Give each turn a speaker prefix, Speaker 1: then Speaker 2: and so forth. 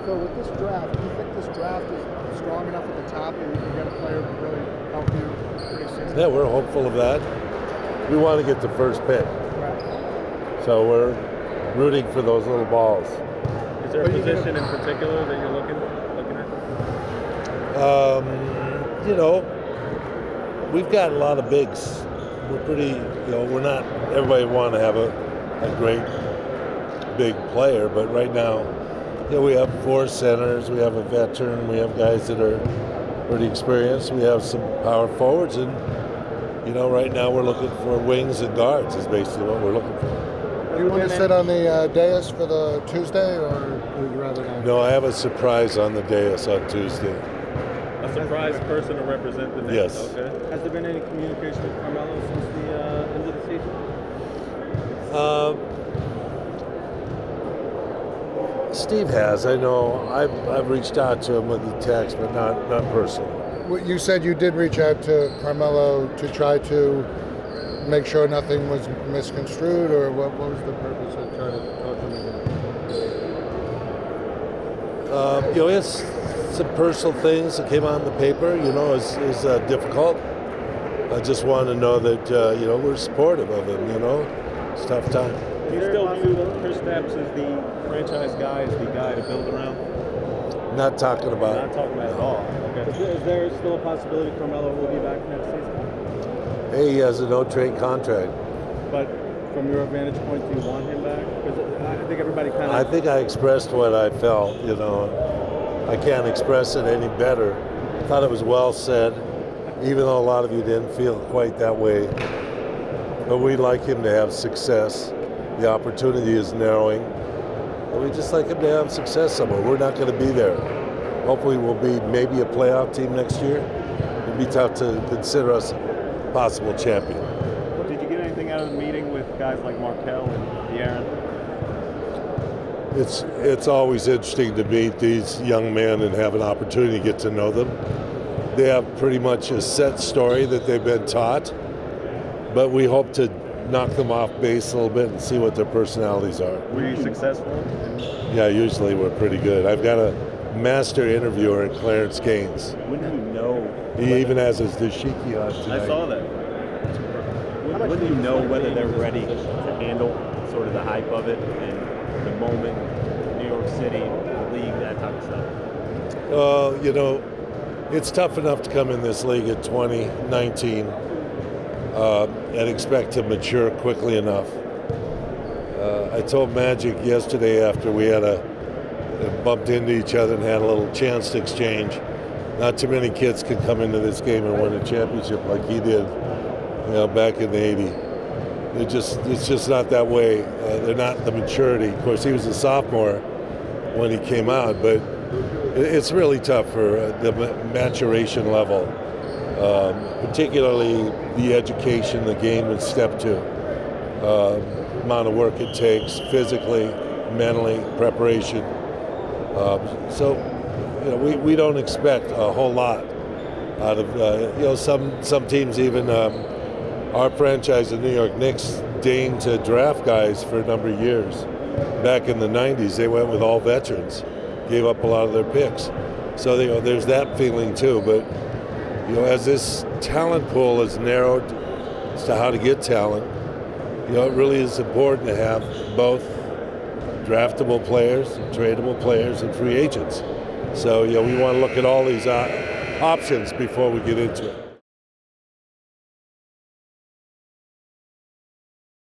Speaker 1: Phil, with this draft, do you think this draft is strong enough at the top that you can get a player to really help you pretty soon?
Speaker 2: Yeah, we're hopeful of that. We want to get the first pick.
Speaker 1: Right.
Speaker 2: So we're rooting for those little balls.
Speaker 3: Is there a position in particular that you're looking at?
Speaker 2: You know, we've got a lot of bigs. We're pretty, we're not, everybody want to have a great big player, but right now, we have 4 centers, we have a veteran, we have guys that are pretty experienced, we have some power forwards, and, right now we're looking for wings and guards is basically what we're looking for.
Speaker 1: Do you want to sit on the dais for the Tuesday, or would you rather not?
Speaker 2: No, I have a surprise on the dais on Tuesday.
Speaker 3: A surprise person to represent the Knicks?
Speaker 2: Yes.
Speaker 3: Okay.
Speaker 4: Has there been any communication with Carmelo since the end of the season?
Speaker 2: Steve has. I know. I've reached out to him with the text, but not personally.
Speaker 1: Well, you said you did reach out to Carmelo to try to make sure nothing was misconstrued, or what was the purpose of trying to talk to him again?
Speaker 2: It's some personal things that came on the paper, is difficult. I just want to know that, we're supportive of him, It's a tough time.
Speaker 3: Do you still view Kristaps as the franchise guy, as the guy to build around?
Speaker 2: Not talking about it.
Speaker 3: Not talking about it at all. Okay.
Speaker 4: Is there still a possibility Carmelo will be back next season?
Speaker 2: Hey, he has a no-trade contract.
Speaker 4: But from your vantage point, do you want him back? Because I think everybody kind of...
Speaker 2: I think I expressed what I felt, I can't express it any better. I thought it was well said, even though a lot of you didn't feel quite that way. But we'd like him to have success. The opportunity is narrowing. And we'd just like him to have success somewhere. We're not going to be there. Hopefully we'll be maybe a playoff team next year. It'd be tough to consider us a possible champion.
Speaker 3: Did you get anything out of the meeting with guys like Markel and De'Aaron?
Speaker 2: It's always interesting to meet these young men and have an opportunity to get to know them. They have pretty much a set story that they've been taught, but we hope to knock them off base a little bit and see what their personalities are.
Speaker 3: Were you successful?
Speaker 2: Yeah, usually we're pretty good. I've got a master interviewer in Clarence Gaines.
Speaker 3: When do you know?
Speaker 2: He even has his dashiki on tonight.
Speaker 3: I saw that. When do you know whether they're ready to handle sort of the hype of it and the moment, New York City, the league, that type of stuff?
Speaker 2: It's tough enough to come in this league at 2019 and expect to mature quickly enough. I told Magic yesterday after we had bumped into each other and had a little chance to exchange, not too many kids can come into this game and win a championship like he did, back in the '80s. It's just not that way. They're not the maturity. Of course, he was a sophomore when he came out, but it's really tough for the maturation level, particularly the education the would would step to, amount of work it takes, physically, mentally, preparation. We don't expect a whole lot out of some teams. Even our franchise, the New York Knicks, deigned to draft guys for a number of years. Back in the '90s, they went with all veterans, gave up a lot of their picks. So there's that feeling too. But as this talent pool is narrowed as to how to get talent, it really is important to have both draftable players, tradable players, and free agents. So we want to look at all these options before we get into it.